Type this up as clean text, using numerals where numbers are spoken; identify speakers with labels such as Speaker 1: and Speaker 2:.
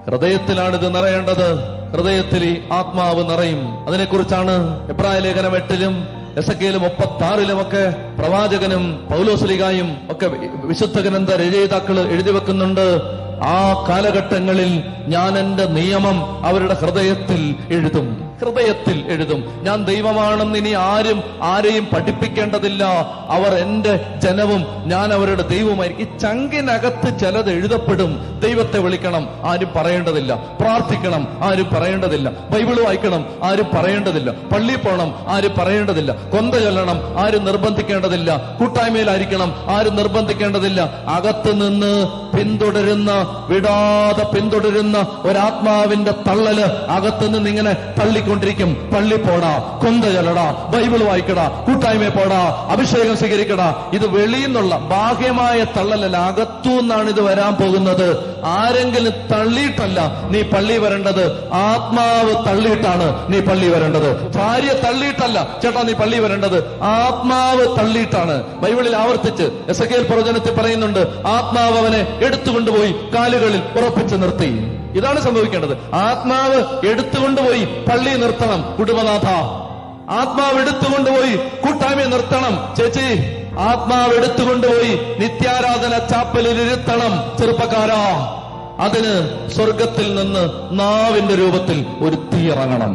Speaker 1: ഹൃദയത്തിലാണിത് നിറയേണ്ടത്. ഹൃദയത്തിൽ ഈ ആത്മാവ് നിറയും. അതിനെക്കുറിച്ചാണ് എബ്രായ ലേഖനം 8-ലും എസെക്കിയേൽ 36-ലുമൊക്കെ പ്രവാചകനും പൗലോസ്ലീഹായും ഒക്കെ വിശുദ്ധ ഗ്രന്ഥ രചയിതാക്കള് എഴുതി വെക്കുന്നുണ്ട്. ആ കാലഘട്ടങ്ങളിൽ ഞാൻ എന്റെ നിയമം അവരുടെ ഹൃദയത്തിൽ എഴുതും. ഹൃദയത്തിൽ എഴുതും. ഞാൻ ദൈവമാണെന്ന് ഇനി ആരെയും പഠിപ്പിക്കേണ്ടതില്ല. അവർ എന്റെ ജനവും ഞാൻ അവരുടെ ദൈവവുമായിരിക്കും. ഈ ചങ്കിനകത്ത് ചിലത് എഴുതപ്പെടും. ദൈവത്തെ വിളിക്കണം, ആരും പറയേണ്ടതില്ല. പ്രാർത്ഥിക്കണം, ആരും പറയേണ്ടതില്ല. ബൈബിള് വായിക്കണം, ആരും പറയേണ്ടതില്ല. പള്ളിയിൽ പോകണം, ആരും പറയേണ്ടതില്ല. കൊന്ത ചൊല്ലണം, ആരും നിർബന്ധിക്കേണ്ടതില്ല. കൂട്ടായ്മയിലായിരിക്കണം, ആരും നിർബന്ധിക്കേണ്ടതില്ല. അകത്ത് നിന്ന് വിടാതെ പിന്തുടരുന്ന ഒരാത്മാവിന്റെ തള്ളല് അകത്ത് നിന്ന് ഇങ്ങനെ തള്ളിക്കൊണ്ടിരിക്കും. പള്ളി പോടാ, കൊന്ത ചൊല്ലടാ, ബൈബിൾ വായിക്കടാ, കൂട്ടായ്മ പോടാ, അഭിഷേകം സ്വീകരിക്കടാ. ഇത് വെളിയിൽ നിന്നുള്ള ബാഹ്യമായ തള്ളലല്ല, അകത്തു നിന്നാണ് ഇത് വരാൻ പോകുന്നത്. ആരെങ്കിലും തള്ളിയിട്ടല്ല നീ പള്ളി വരേണ്ടത്, ആത്മാവ് തള്ളിയിട്ടാണ് നീ പള്ളി വരേണ്ടത്. ഭാര്യ തള്ളിയിട്ടല്ല ചേട്ടാ നീ പള്ളി വരേണ്ടത്, ആത്മാവ് തള്ളിയിട്ടാണ്. ബൈബിളിൽ ആവർത്തിച്ച് എസെക്കിയേൽ പ്രവചനത്തിൽ പറയുന്നുണ്ട്, ആത്മാവ് അവനെ എടുത്തുകൊണ്ടുപോയി കാലുകളിൽ ഉറപ്പിച്ചു നിർത്തി. ഇതാണ് സംഭവിക്കേണ്ടത്. ആത്മാവ് എടുത്തുകൊണ്ടുപോയി പള്ളി നിർത്തണം. കുടുംബനാഥ, ആത്മാവ് എടുത്തുകൊണ്ടുപോയി കൂട്ടായ്മ നിർത്തണം. ചേച്ചി, ആത്മാവ് എടുത്തുകൊണ്ടുപോയി നിത്യാരാധന ചാപ്പലിൽ ഇരുത്തണം. ചെറുപ്പക്കാരാ, അതിന് സ്വർഗത്തിൽ നിന്ന് നാവിന്റെ രൂപത്തിൽ ഒരു തീ ഇറങ്ങണം.